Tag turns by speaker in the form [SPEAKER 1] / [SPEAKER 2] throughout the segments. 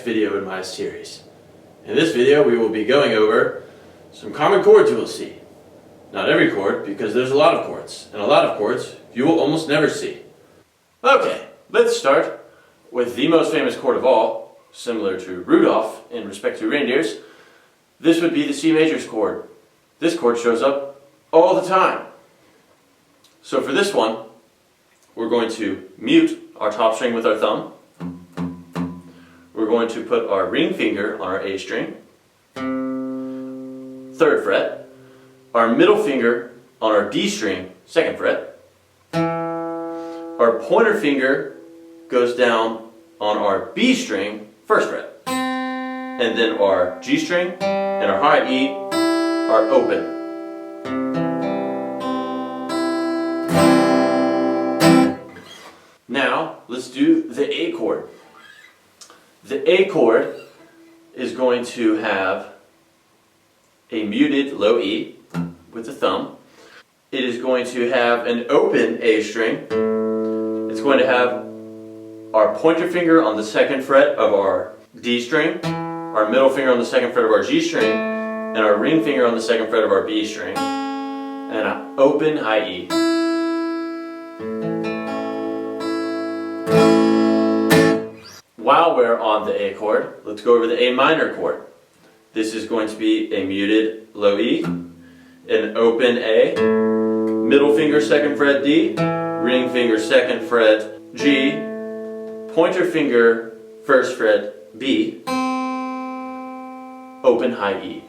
[SPEAKER 1] video in my series. In this video we will be going over some common chords you will see. Not every chord, because there's a lot of chords, and a lot of chords you will almost never see. Okay, let's start with the most famous chord of all, similar to Rudolph in respect to reindeers. This would be the C major chord. This chord shows up all the time. So for this one, we're going to mute our top string with our thumb. We're going to put our ring finger on our A string, 3rd fret, our middle finger on our D string, 2nd fret. Our pointer finger goes down on our B string, 1st fret. And then our G string and our high E are open. Now, let's do the A chord. The A chord is going to have a muted low E with the thumb. It is going to have an open A string. It's going to have our pointer finger on the 2nd fret of our D string, our middle finger on the 2nd fret of our G string, and our ring finger on the 2nd fret of our B string, and an open high E. While we're on the A chord, let's go over the A minor chord. This is going to be a muted low E, an open A, middle finger 2nd fret D, ring finger 2nd fret G, pointer finger 1st fret B, open high E.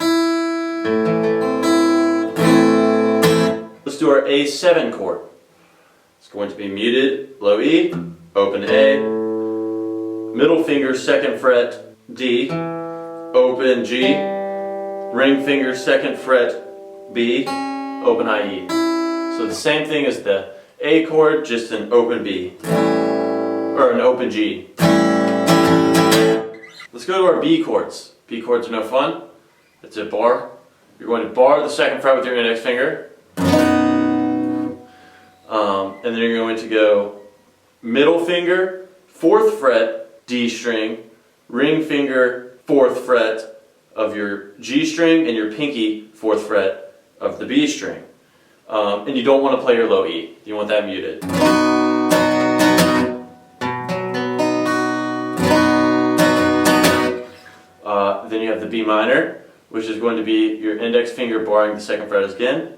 [SPEAKER 1] Let's do our A7 chord. It's going to be muted low E, open A, middle finger 2nd fret D, open G, ring finger 2nd fret B, open high E. So the same thing as the A chord, just an open B, or an open G. Let's go to our B chords. B chords are no fun. It's a bar. You're going to bar the 2nd fret with your index finger. And then you're going to go middle finger, 4th fret, D string, ring finger 4th fret of your G string, and your pinky 4th fret of the B string. And you don't want to play your low E. You want that muted. Then you have the B minor, which is going to be your index finger barring the 2nd fret again.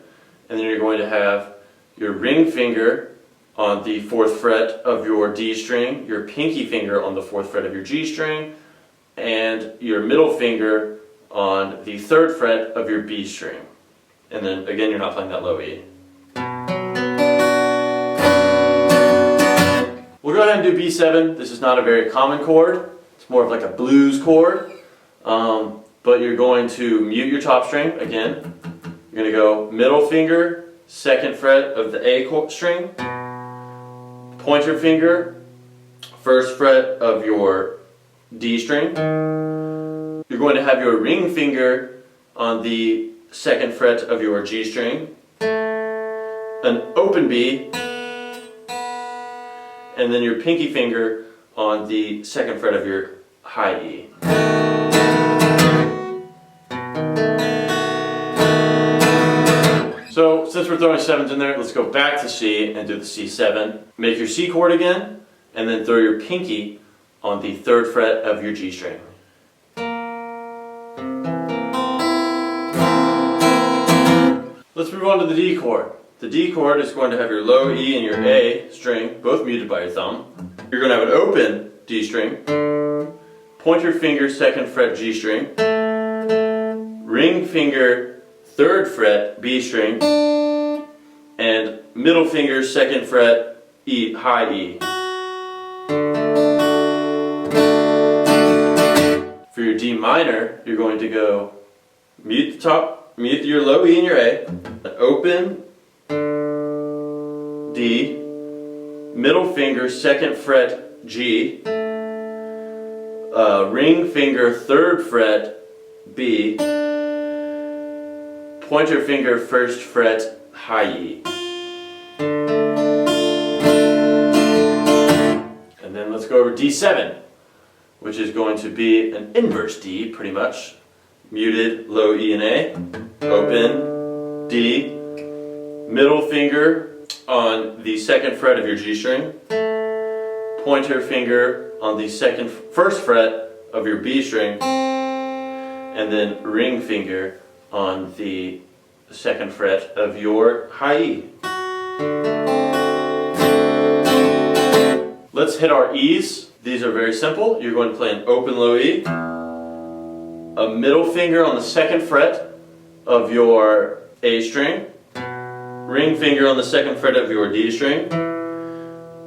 [SPEAKER 1] And then you're going to have your ring finger on the 4th fret of your D string, your pinky finger on the 4th fret of your G string, and your middle finger on the 3rd fret of your B string. And then again, you're not playing that low E. We'll go ahead and do B7. This is not a very common chord. It's more of like a blues chord. But you're going to mute your top string again. You're going to go middle finger, 2nd fret of the A string, pointer finger, 1st fret of your D string. You're going to have your ring finger on the 2nd fret of your G string, an open B, and then your pinky finger on the 2nd fret of your high E. So, since we're throwing 7s in there, let's go back to C and do the C7. Make your C chord again, and then throw your pinky on the 3rd fret of your G string. Let's move on to the D chord. The D chord is going to have your low E and your A string, both muted by your thumb. You're going to have an open D string, pointer finger 2nd fret G string, ring finger 3rd fret B string, and middle finger 2nd fret E, high E. For your D minor, you're going to go mute the top, mute your low E and your A, open D, middle finger 2nd fret G, ring finger 3rd fret B, pointer finger 1st fret high E. And then let's go over D7. which is going to be an inverse D, pretty much. Muted, low E and A, open, D, middle finger on the second fret of your G string, pointer finger on the first fret of your B string, and then ring finger on the second fret of your high E. Let's hit our E's. These are very simple. You're going to play an open low E, a middle finger on the second fret of your A string, ring finger on the second fret of your D string,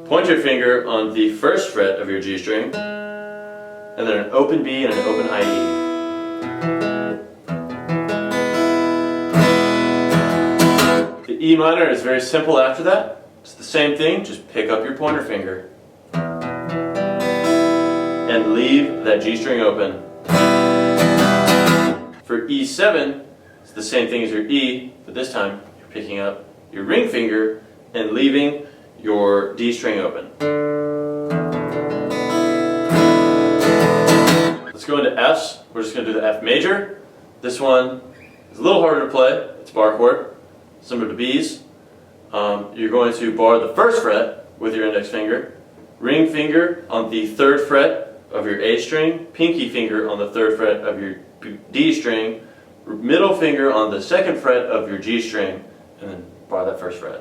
[SPEAKER 1] pointer finger on the first fret of your G string, and then an open B and an open high E. The E minor is very simple after that. It's the same thing, just pick up your pointer finger and leave that G string open. For E7, it's the same thing as your E, but this time you're picking up your ring finger and leaving your D string open. Let's go into Fs. We're just going to do the F major. This one is a little harder to play. It's a bar chord, similar to B's. You're going to bar the first fret with your index finger, ring finger on the third fret of your A string, pinky finger on the third fret of your D string, middle finger on the second fret of your G string, and then bar that first fret.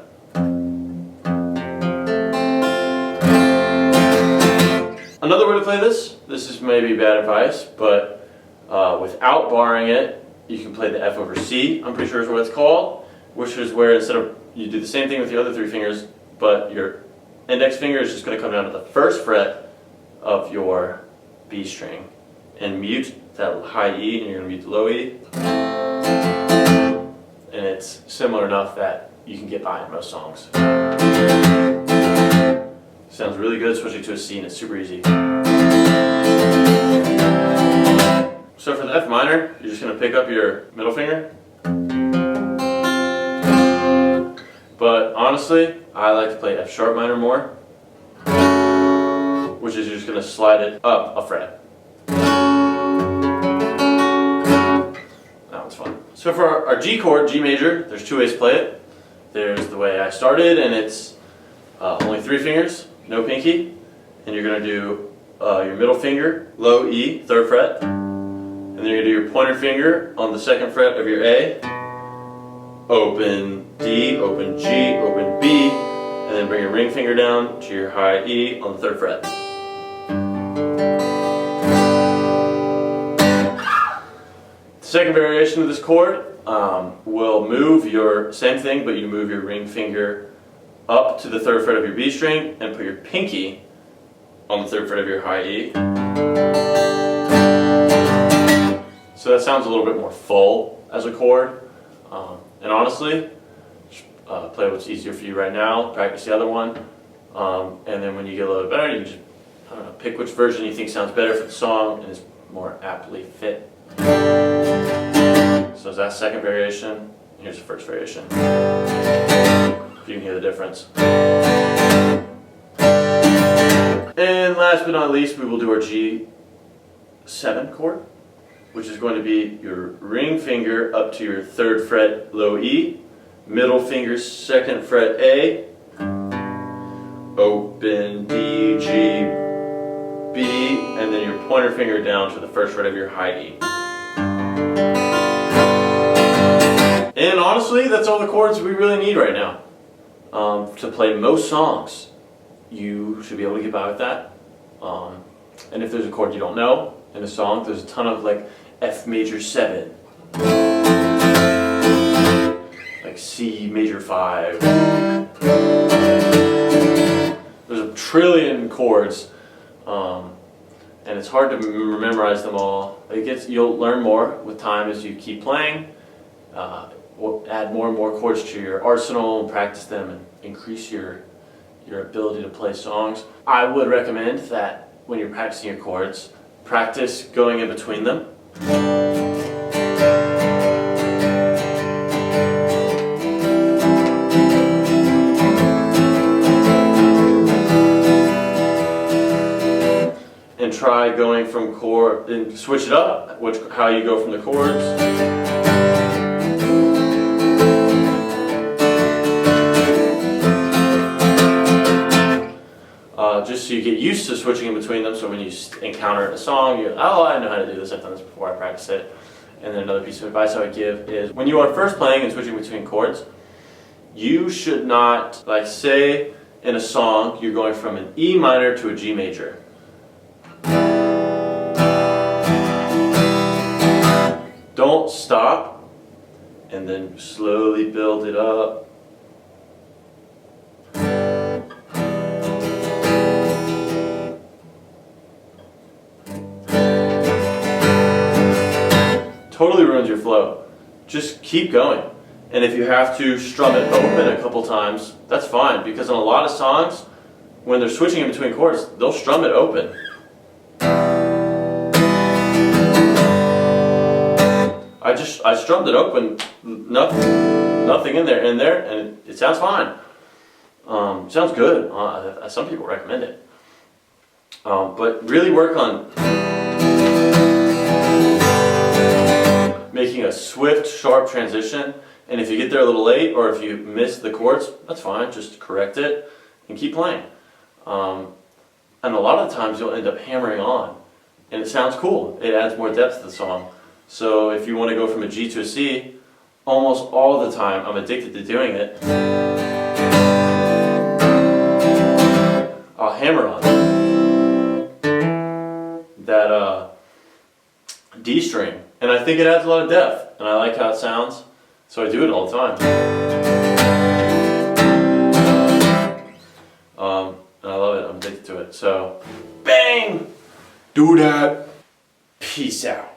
[SPEAKER 1] Another way to play this is maybe bad advice, but without barring it, you can play the F over C, I'm pretty sure is what it's called, which is where instead of, you do the same thing with the other three fingers, but your index finger is just going to come down to the first fret of your B string and mute that high E, and you're going to mute the low E. And it's similar enough that you can get by in most songs. Sounds really good, switching to a C, and it's super easy. So for the F minor, you're just going to pick up your middle finger. But honestly, I like to play F sharp minor more, which is you're just going to slide it up a fret. That one's fun. So for our G chord, G major, there's two ways to play it. There's the way I started, and it's only three fingers, no pinky, and you're going to do your middle finger, low E, third fret, and then you're going to do your pointer finger on the second fret of your A, open D, open G, open B, and then bring your ring finger down to your high E on the third fret. The second variation of this chord will move your, same thing, but you move your ring finger up to the third fret of your B string and put your pinky on the third fret of your high E. So that sounds a little bit more full as a chord. And honestly, play what's easier for you right now, practice the other one, and then when you get a little bit better, you can just pick which version you think sounds better for the song and is more aptly fit. So is that second variation? Here's the first variation. If you can hear the difference. And last but not least, we will do our G7 chord, which is going to be your ring finger up to your third fret low E, middle finger second fret A, open D, G, B, and then your pointer finger down to the first fret of your high E. And honestly, that's all the chords we really need right now. To play most songs, you should be able to get by with that. And if there's a chord you don't know in a song, there's a ton of like F major 7, like C major 5. There's a trillion chords, and it's hard to memorize them all. You'll learn more with time as you keep playing. We'll add more and more chords to your arsenal and practice them and increase your ability to play songs. I would recommend that when you're practicing your chords, practice going in between them. And try going from chord and switch it up, how you go from the chords. Just so you get used to switching in between them, so when you encounter a song, you're, oh, I know how to do this, I've done this before, I practice it. And then another piece of advice I would give is, when you are first playing and switching between chords, you should not, like say in a song, you're going from an E minor to a G major. Don't stop and then slowly build it up. Totally ruins your flow. Just keep going. And if you have to strum it open a couple times, that's fine, because in a lot of songs, when they're switching in between chords, they'll strum it open. I strummed it open, nothing in there, and it sounds fine. Sounds good. Some people recommend it. But really work on making a swift, sharp transition. And if you get there a little late, or if you miss the chords, that's fine. Just correct it and keep playing. And a lot of the times you'll end up hammering on, and it sounds cool. It adds more depth to the song. So if you want to go from a G to a C, almost all the time, I'm addicted to doing it, I'll hammer on that D string. And I think it adds a lot of depth, and I like how it sounds, so I do it all the time. And I love it, I'm addicted to it. So, bang! Do that. Peace out.